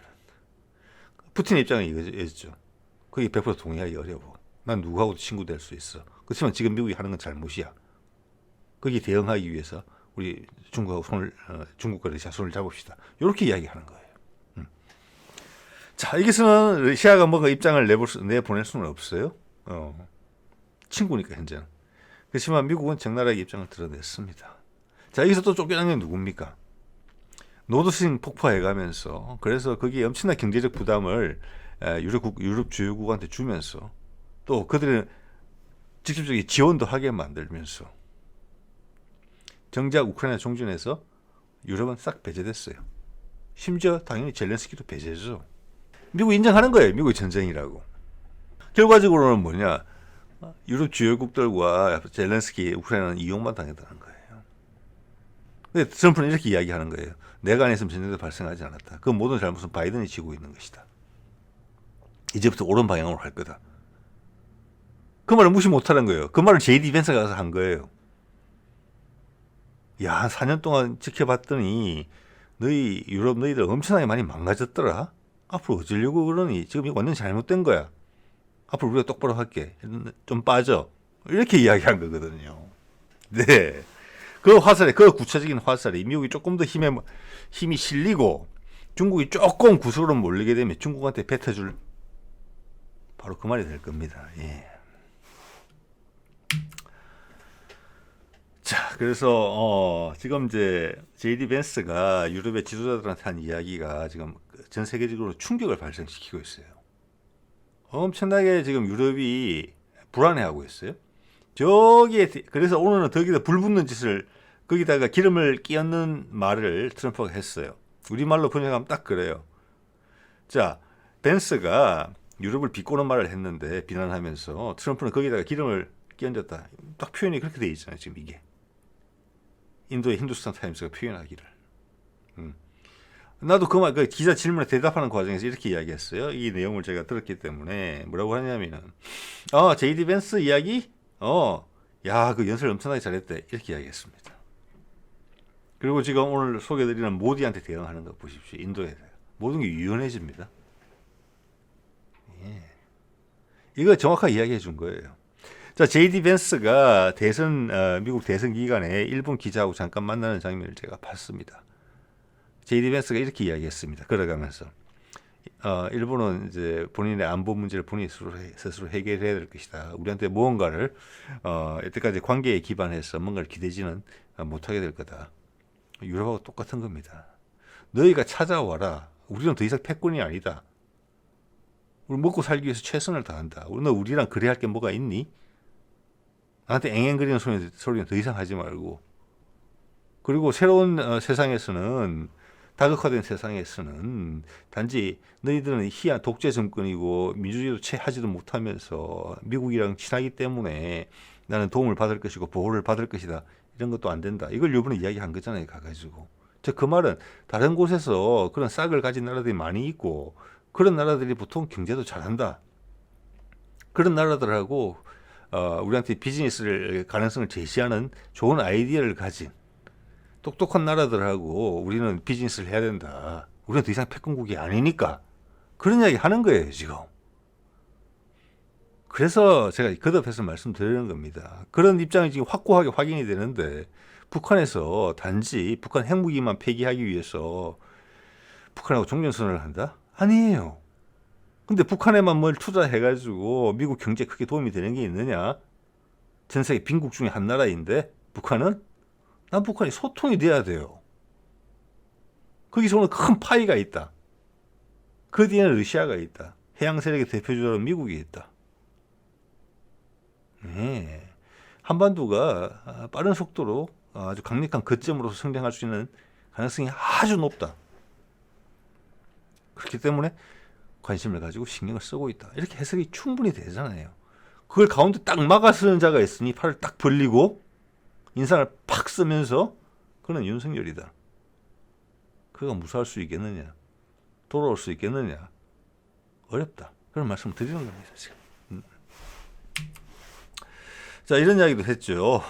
푸틴의 입장은 이거죠. 거기 100% 동의하기 어려워. 난 누구하고도 친구 될 수 있어. 그렇지만 지금 미국이 하는 건 잘못이야. 거기에 대응하기 위해서 우리 중국과 러시아 손을 잡읍시다. 이렇게 이야기하는 거예요. 자, 여기서는 러시아가 뭔가 입장을 내보낼 수는 없어요. 친구니까 현재는. 그렇지만 미국은 적나라하게 입장을 드러냈습니다. 자, 여기서 또 쫓겨난 게 누굽니까? 노드스트림 폭파해가면서 그래서 거기에 엄청난 경제적 부담을 유럽 주요국한테 주면서 또 그들은 직접적인 지원도 하게 만들면서 정작 우크라이나 종전에서 유럽은 싹 배제됐어요. 심지어 당연히 젤렌스키도 배제죠. 미국 인정하는 거예요. 미국의 전쟁이라고. 결과적으로는 뭐냐? 유럽 주요국들과 젤렌스키 우크라이나는 이용만 당했다는 거예요. 근데 트럼프는 이렇게 이야기하는 거예요. 내가 안 했으면 전쟁도 발생하지 않았다. 그 모든 잘못은 바이든이 지고 있는 것이다. 이제부터 옳은 방향으로 갈 거다. 그 말을 무시 못하는 거예요. 그 말을 JD 벤스가 가서 한 거예요. 야, 한 4년 동안 지켜봤더니 너희 유럽 너희들 엄청나게 많이 망가졌더라. 앞으로 어쩌려고 그러니? 지금 이거 완전 잘못된 거야. 앞으로 우리가 똑바로 할게. 좀 빠져. 이렇게 이야기한 거거든요. 네. 그 화살에, 그 구체적인 화살이 미국이 조금 더 힘이 실리고 중국이 조금 구석으로 몰리게 되면 중국한테 뱉어줄 바로 그 말이 될 겁니다. 예. 자, 그래서 지금 이제 JD 벤스가 유럽의 지도자들한테 한 이야기가 지금 전 세계적으로 충격을 발생시키고 있어요. 엄청나게 지금 유럽이 불안해하고 있어요. 저기에 그래서 오늘은 거기다 불 붙는 짓을 거기다가 기름을 끼얹는 말을 트럼프가 했어요. 우리말로 번역하면 딱 그래요. 자, 벤스가 유럽을 비꼬는 말을 했는데 비난하면서 트럼프는 거기다가 기름을 끼얹었다. 딱 표현이 그렇게 돼 있잖아요. 지금 이게 인도의 힌두스탄 타임스가 표현하기를. 나도 그 기자 질문에 대답하는 과정에서 이렇게 이야기했어요. 이 내용을 제가 들었기 때문에 뭐라고 하냐면은 JD 벤스 이야기 야, 그 연설 엄청나게 잘했대. 이렇게 이야기했습니다. 그리고 지금 오늘 소개해드리는 모디한테 대응하는 거 보십시오. 인도에 모든 게 유연해집니다. 예. 이거 정확하게 이야기해 준 거예요. 자, JD 벤스가 미국 대선 기간에 일본 기자하고 잠깐 만나는 장면을 제가 봤습니다. JD 벤스가 이렇게 이야기했습니다. 걸어가면서 일본은 이제 본인의 안보 문제를 본인이 스스로 해결해야 될 것이다. 우리한테 무언가를 여태까지 관계에 기반해서 뭔가를 기대지는 못하게 될 거다. 유럽하고 똑같은 겁니다. 너희가 찾아와라. 우리는 더 이상 패권이 아니다. 우리 먹고 살기 위해서 최선을 다한다. 너 우리랑 그래야 할 게 뭐가 있니? 나한테 앵앵거리는 소리는 더 이상 하지 말고. 그리고 새로운 세상에서는 다극화된 세상에서는 단지 너희들은 희한 독재 정권이고 민주주의도 채하지도 못하면서 미국이랑 친하기 때문에 나는 도움을 받을 것이고 보호를 받을 것이다. 이런 것도 안 된다. 이걸 이번에 이야기한 거잖아요. 가가지고. 그 말은 다른 곳에서 그런 싹을 가진 나라들이 많이 있고 그런 나라들이 보통 경제도 잘한다. 그런 나라들하고 우리한테 비즈니스를 가능성을 제시하는 좋은 아이디어를 가진 똑똑한 나라들하고 우리는 비즈니스를 해야 된다. 우리는 더 이상 패권국이 아니니까. 그런 이야기 하는 거예요, 지금. 그래서 제가 거듭해서 말씀드리는 겁니다. 그런 입장이 지금 확고하게 확인이 되는데 북한에서 단지 북한 핵무기만 폐기하기 위해서 북한하고 종전선언을 한다? 아니에요. 근데 북한에만 뭘 투자해가지고 미국 경제에 크게 도움이 되는 게 있느냐? 전 세계 빈국 중에 한 나라인데 북한은? 남북한이 소통이 돼야 돼요. 거기서 오는 큰 파이가 있다. 그 뒤에는 러시아가 있다. 해양 세력의 대표주자로 미국이 있다. 네. 한반도가 빠른 속도로 아주 강력한 거점으로서 성장할 수 있는 가능성이 아주 높다. 그렇기 때문에 관심을 가지고 신경을 쓰고 있다. 이렇게 해석이 충분히 되잖아요. 그걸 가운데 딱 막아서는 자가 있으니 팔을 딱 벌리고 인상을 팍 쓰면서 그는 윤석열이다. 그가 무사할 수 있겠느냐? 돌아올 수 있겠느냐? 어렵다. 그런 말씀을 드리는 겁니다. 지금. 자, 이런 이야기도 했죠.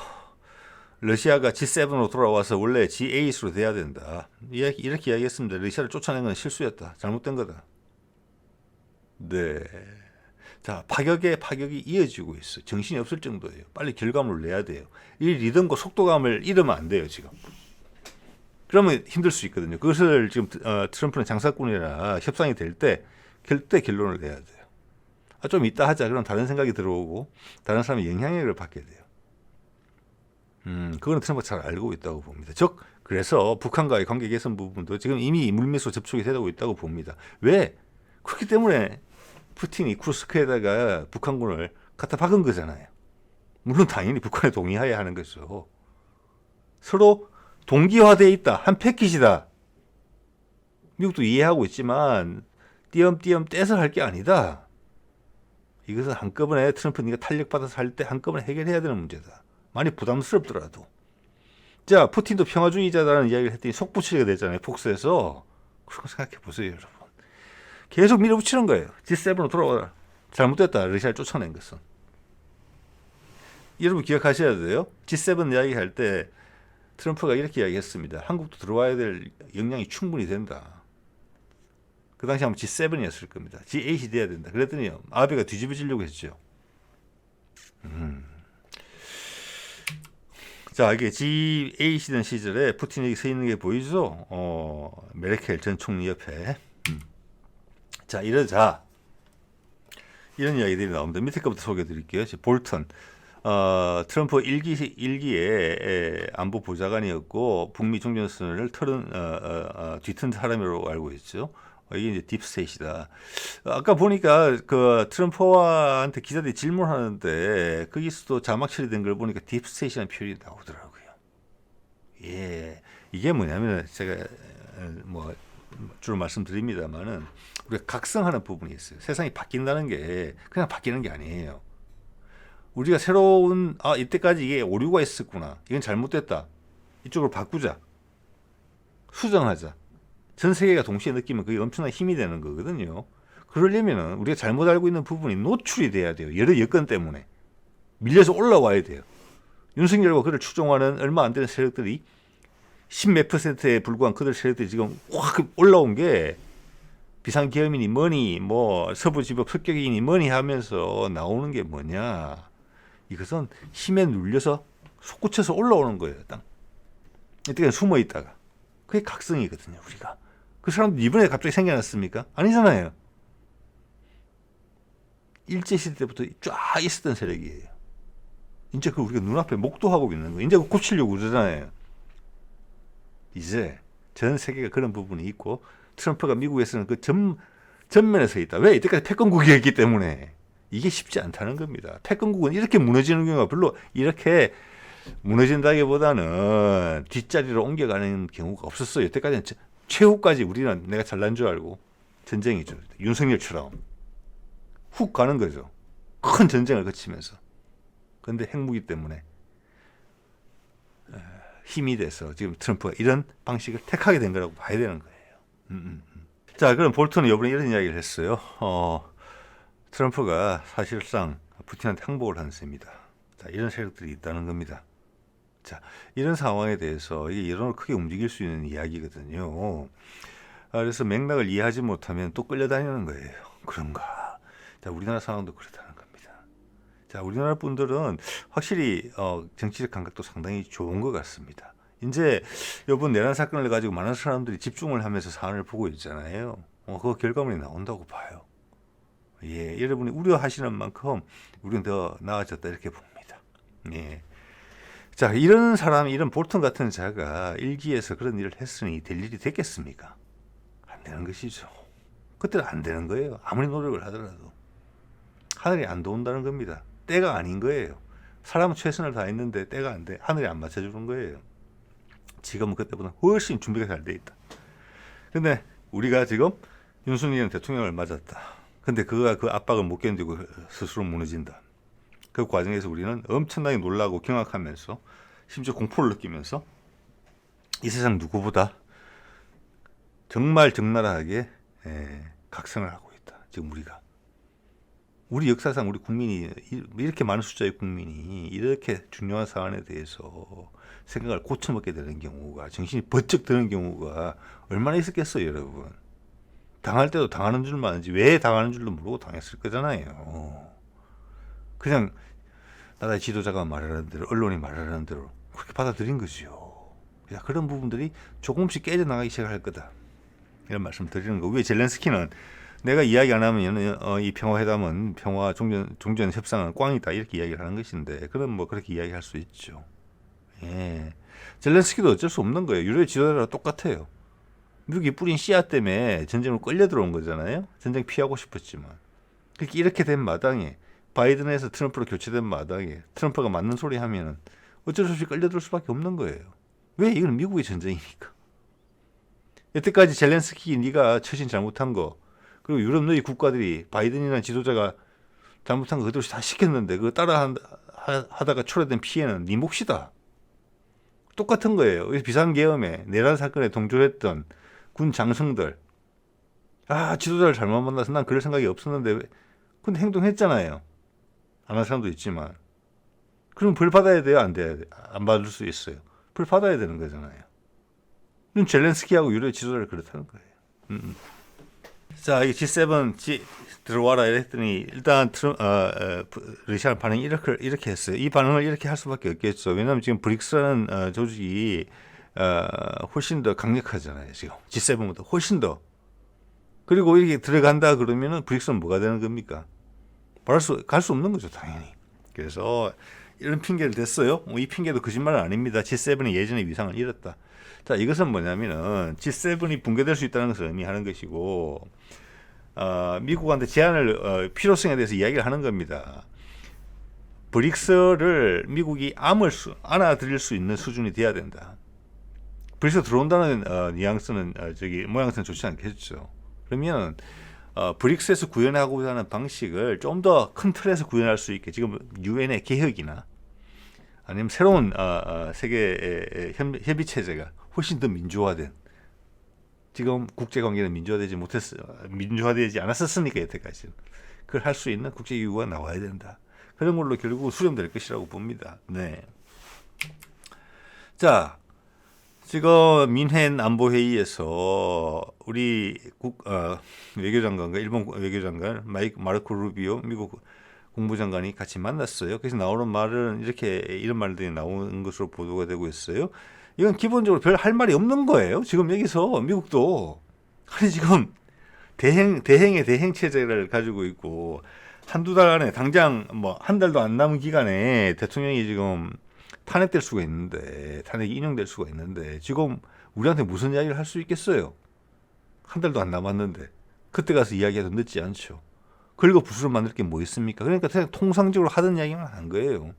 러시아가 G7으로 돌아와서 원래 G8으로 돼야 된다. 이렇게 이야기했습니다. 러시아를 쫓아낸 건 실수였다. 잘못된 거다. 네. 자, 파격이 이어지고 있어요. 정신이 없을 정도예요. 빨리 결과물을 내야 돼요. 이 리듬과 속도감을 잃으면 안 돼요, 지금. 그러면 힘들 수 있거든요. 그것을 지금 트럼프는 장사꾼이라 협상이 될 때 결론을 내야 돼요. 좀 이따 하자. 그럼 다른 생각이 들어오고 다른 사람의 영향력을 받게 돼요. 그거는 트럼프가 잘 알고 있다고 봅니다. 즉, 그래서 북한과의 관계 개선 부분도 지금 이미 물밑으로 접촉이 되고 있다고 봅니다. 왜? 그렇기 때문에 푸틴이 쿠르스크에다가 북한군을 갖다 박은 거잖아요. 물론 당연히 북한에 동의해야 하는 거죠. 서로 동기화되어 있다. 한 패키지다. 미국도 이해하고 있지만 띄엄띄엄 떼서 할 게 아니다. 이것은 한꺼번에 트럼프 네가 탄력받아서 할 때 한꺼번에 해결해야 되는 문제다. 많이 부담스럽더라도. 자, 푸틴도 평화주의자라는 이야기를 했더니 속부처리가 됐잖아요. 폭스에서. 그런 거 생각해 보세요, 여러분. 계속 밀어붙이는 거예요. G7으로 돌아와라. 잘못됐다. 러시아를 쫓아낸 것은. 여러분 기억하셔야 돼요. G7 이야기할 때 트럼프가 이렇게 이야기했습니다. 한국도 들어와야 될 역량이 충분히 된다. 그 당시 아마 G7이었을 겁니다. G8이 돼야 된다. 그랬더니 아베가 뒤집어지려고 했죠. 자, 이게 G8이던 시절에 푸틴이 서 있는 게 보이죠? 메르켈 전 총리 옆에. 자, 이러자 이런 이야기들이 나옵니다. 밑에 거부터 소개해 드릴게요. 볼턴. 트럼프 일기에 안보 보좌관이었고 북미 종전선언을 뒤튼 사람으로 알고 있죠. 이게 이제 딥스테이트다. 아까 보니까 그 트럼프한테 기자들이 질문하는데 거기서도 자막 처리된 걸 보니까 딥스테이트라는 표현이 나오더라고요. 예, 이게 뭐냐면 제가 뭐 주로 말씀드립니다만은 우리가 각성하는 부분이 있어요. 세상이 바뀐다는 게 그냥 바뀌는 게 아니에요. 우리가 새로운 이때까지 이게 오류가 있었구나. 이건 잘못됐다. 이쪽으로 바꾸자. 수정하자. 전 세계가 동시에 느끼면 그게 엄청난 힘이 되는 거거든요. 그러려면은 우리가 잘못 알고 있는 부분이 노출이 돼야 돼요. 여러 여건 때문에. 밀려서 올라와야 돼요. 윤석열과 그를 추종하는 얼마 안 되는 세력들이 10몇 %에 불과한 그들 세력들이 지금 확 올라온 게 비상계엄이니 뭐니 뭐 서부지법 습격이니 뭐니 하면서 나오는 게 뭐냐. 이것은 힘에 눌려서 솟구쳐서 올라오는 거예요. 딱. 이때 숨어 있다가. 그게 각성이거든요. 우리가. 그 사람들 이번에 갑자기 생겨났습니까? 아니잖아요. 일제시대 때부터 쫙 있었던 세력이에요. 이제 그 우리가 눈앞에 목도하고 있는 거예요. 이제 그거 고치려고 그러잖아요. 이제 전 세계가 그런 부분이 있고 트럼프가 미국에서는 그 전면에 서 있다. 왜? 이때까지 패권국이었기 때문에. 이게 쉽지 않다는 겁니다. 패권국은 이렇게 무너지는 경우가 별로 이렇게 무너진다기보다는 뒷자리로 옮겨가는 경우가 없었어요. 이때까지는 최후까지 우리는 내가 잘난 줄 알고 전쟁이죠. 윤석열처럼 훅 가는 거죠. 큰 전쟁을 거치면서. 그런데 핵무기 때문에 힘이 돼서 지금 트럼프가 이런 방식을 택하게 된 거라고 봐야 되는 거예요. 자, 그럼 볼턴은 이번에 이런 이야기를 했어요. 트럼프가 사실상 푸틴한테 항복을 한 셈이다. 자, 이런 세력들이 있다는 겁니다. 자, 이런 상황에 대해서 이게 여론을 크게 움직일 수 있는 이야기거든요. 그래서 맥락을 이해하지 못하면 또 끌려다니는 거예요. 그런가? 자, 우리나라 상황도 그렇다는 겁니다. 자, 우리나라 분들은 확실히 정치적 감각도 상당히 좋은 것 같습니다. 이제 이번 내란 사건을 가지고 많은 사람들이 집중을 하면서 사안을 보고 있잖아요. 그 결과물이 나온다고 봐요. 예, 여러분이 우려하시는 만큼 우리는 더 나아졌다 이렇게 봅니다. 예. 자, 이런 사람, 이런 볼턴 같은 자가 일기에서 그런 일을 했으니 될 일이 됐겠습니까? 안 되는 것이죠. 그때는 안 되는 거예요. 아무리 노력을 하더라도. 하늘이 안 도운다는 겁니다. 때가 아닌 거예요. 사람은 최선을 다했는데 때가 안 돼. 하늘이 안 맞춰주는 거예요. 지금은 그때보다 훨씬 준비가 잘 돼 있다. 근데 우리가 지금 윤석열 대통령을 맞았다. 근데 그가 그 압박을 못 견디고 스스로 무너진다. 그 과정에서 우리는 엄청나게 놀라고 경악하면서 심지어 공포를 느끼면서 이 세상 누구보다 정말 적나라하게 각성을 하고 있다. 지금 우리 역사상 우리 국민이 이렇게 많은 숫자의 국민이 이렇게 중요한 사안에 대해서 생각을 고쳐먹게 되는 경우가 정신이 번쩍 드는 경우가 얼마나 있었겠어요, 여러분. 당할 때도 당하는 줄만 알지 왜 당하는 줄도 모르고 당했을 거잖아요. 그냥 나라의 지도자가 말하는 대로 언론이 말하는 대로 그렇게 받아들인 거죠. 그런 부분들이 조금씩 깨져나가기 시작할 거다. 이런 말씀 드리는 거. 왜 젤렌스키는 내가 이야기 안 하면 이 평화회담은 평화 종전 협상은 꽝이다 이렇게 이야기를 하는 것인데 그럼 뭐 그렇게 이야기할 수 있죠. 예. 젤렌스키도 어쩔 수 없는 거예요. 유럽 지도자랑 똑같아요. 미국이 뿌린 씨앗 때문에 전쟁을 끌려 들어온 거잖아요. 전쟁 피하고 싶었지만. 이렇게 된 마당에 바이든에서 트럼프로 교체된 마당에 트럼프가 맞는 소리 하면은 어쩔 수 없이 끌려들 수밖에 없는 거예요. 왜? 이건 미국의 전쟁이니까. 여태까지 젤렌스키 네가 처신 잘못한 거 그리고 유럽 너희 국가들이 바이든이라는 지도자가 잘못한 거 그대로 다 시켰는데 그거 따라 하다가 초래된 피해는 네 몫이다. 똑같은 거예요. 비상계엄에 내란 사건에 동조했던 군 장성들, 지도자를 잘못 만나서 난 그럴 생각이 없었는데 근데 행동했잖아요. 안 한 사람도 있지만. 그럼 벌 받아야 돼요? 안 돼야 돼요? 안 받을 수 있어요. 벌 받아야 되는 거잖아요. 그럼 젤렌스키하고 유럽 지도자를 그렇다는 거예요. 자, 이게 G7 들어와라 이랬더니 일단 러시아 반응이 이렇게 했어요. 이 반응을 이렇게 할 수밖에 없겠죠. 왜냐하면 지금 브릭스라는 조직이 훨씬 더 강력하잖아요. 지금 G7보다 훨씬 더. 그리고 이렇게 들어간다 그러면은 브릭스는 뭐가 되는 겁니까? 갈 수 없는 거죠, 당연히. 그래서 이런 핑계를 댔어요. 이 핑계도 거짓말은 아닙니다. G7이 예전의 위상을 잃었다. 자, 이것은 뭐냐면은 G7이 붕괴될 수 있다는 것을 의미하는 것이고, 미국한테 필요성에 대해서 이야기를 하는 겁니다. 브릭스를 미국이 안아들일 수 있는 수준이 돼야 된다. 브릭스 들어온다는 뉘앙스는 모양새는 좋지 않겠죠. 그러면 브릭스에서 구현하고자 하는 방식을 좀 더 큰 틀에서 구현할 수 있게 지금 유엔의 개혁이나 아니면 새로운 세계의 협의 체제가 훨씬 더 민주화된, 지금 국제관계는 민주화되지 않았었으니까 여태까지는 그걸 할 수 있는 국제기구가 나와야 된다. 그런 걸로 결국 수렴될 것이라고 봅니다. 네. 자, 지금 민헨 안보회의에서 우리 외교장관과 일본 외교장관 마르코 루비오 미국 국무장관이 같이 만났어요. 그래서 나오는 말은 이런 말들이 나오는 것으로 보도가 되고 있어요. 이건 기본적으로 별 할 말이 없는 거예요. 지금 여기서 미국도 지금 대행의 대행 체제를 가지고 있고 한두 달 안에 당장 한 달도 안 남은 기간에 대통령이 지금 탄핵될 수가 있는데, 탄핵이 인용될 수가 있는데 지금 우리한테 무슨 이야기를 할 수 있겠어요? 한 달도 안 남았는데 그때 가서 이야기해도 늦지 않죠. 그리고 부수를 만들 게 뭐 있습니까? 그러니까 그냥 통상적으로 하던 이야기만 한 거예요.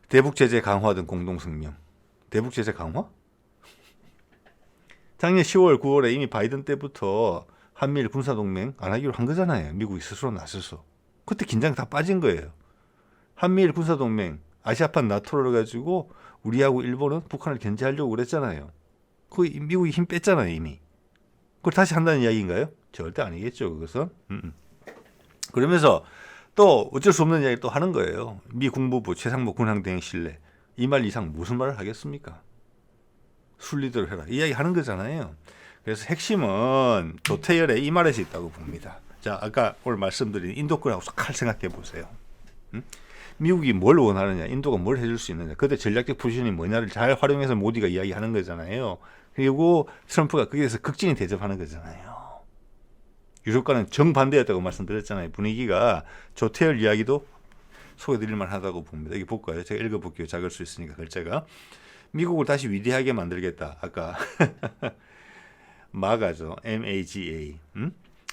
대북 제재 강화 등 공동 성명. 대북 제재 강화? 작년 10월, 9월에 이미 바이든 때부터 한미일 군사동맹 안 하기로 한 거잖아요. 미국이 스스로 나서서. 그때 긴장 다 빠진 거예요. 한미일 군사동맹, 아시아판 나토를 가지고 우리하고 일본은 북한을 견제하려고 그랬잖아요. 미국이 힘 뺐잖아요, 이미. 그걸 다시 한다는 이야기인가요? 절대 아니겠죠, 그것은. 그러면서 또 어쩔 수 없는 이야기를 또 하는 거예요. 미 국무부 최상목 군함대행 실내. 이 말 이상 무슨 말을 하겠습니까? 순리대로 해라. 이 이야기 하는 거잖아요. 그래서 핵심은 조태열의 이 말에서 있다고 봅니다. 자, 아까 오늘 말씀드린 인도 거라고 잘 생각해 보세요. 미국이 뭘 원하느냐, 인도가 뭘 해줄 수 있느냐, 그때 전략적 포지션이 뭐냐를 잘 활용해서 모디가 이야기하는 거잖아요. 그리고 트럼프가 거기에 대해서 극진히 대접하는 거잖아요. 유럽과는 정반대였다고 말씀드렸잖아요. 분위기가 조태열 이야기도 소개드릴만 하다고 봅니다. 이게 볼까요? 제가 읽어볼게요. 작을 수 있으니까 글자가. 미국을 다시 위대하게 만들겠다. 아까 마가죠. MAGA.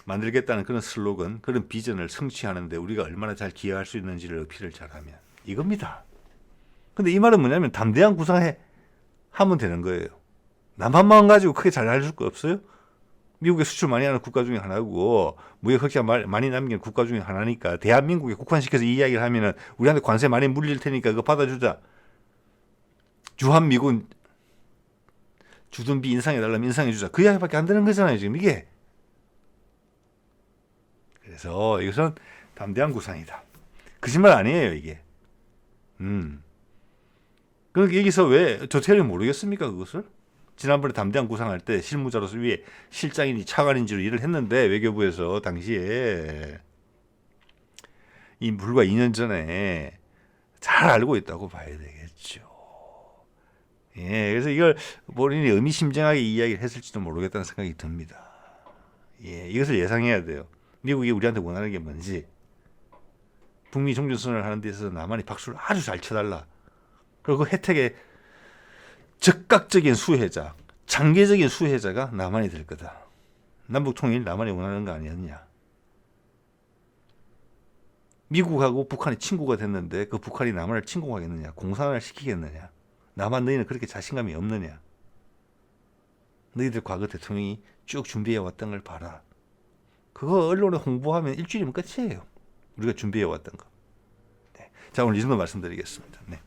만들겠다는 그런 슬로건, 그런 비전을 성취하는데 우리가 얼마나 잘 기여할 수 있는지를 어필을 잘하면 이겁니다. 근데 이 말은 뭐냐면 담대한 구상해 하면 되는 거예요. 남한만 가지고 크게 잘 할 거 없어요? 미국에 수출 많이 하는 국가 중에 하나고 무역 흑자 많이 남기는 국가 중에 하나니까 대한민국에 국한시켜서 이 이야기를 하면은 우리한테 관세 많이 물릴 테니까 그거 받아주자. 주한미군 주둔비 인상해달라면 인상해주자. 그 이야기밖에 안 되는 거잖아요, 지금 이게. 그래서 이것은 담대한 구상이다. 거짓말 아니에요, 이게. 그러니까 여기서 왜 조태열이 모르겠습니까, 그것을? 지난번에 담대한 구상할 때 실무자로서 위에 실장인지 차관인지로 일을 했는데 외교부에서 당시에 불과 2년 전에 잘 알고 있다고 봐야 되겠죠. 예, 그래서 이걸 본인이 의미심장하게 이야기를 했을지도 모르겠다는 생각이 듭니다. 예, 이것을 예상해야 돼요. 미국이 우리한테 원하는 게 뭔지. 북미 종전선언을 하는 데 있어서 남한이 박수를 아주 잘 쳐달라. 그리고 혜택의 적극적인 수혜자, 장기적인 수혜자가 남한이 될 거다. 남북 통일 남한이 원하는 거 아니었냐. 미국하고 북한이 친구가 됐는데 그 북한이 남한을 침공하겠느냐, 공산화를 시키겠느냐. 남한 너희는 그렇게 자신감이 없느냐. 너희들 과거 대통령이 쭉 준비해왔던 걸 봐라. 그거 언론에 홍보하면 일주일이면 끝이에요. 우리가 준비해왔던 거. 네. 자, 오늘 이 정도 말씀드리겠습니다. 네.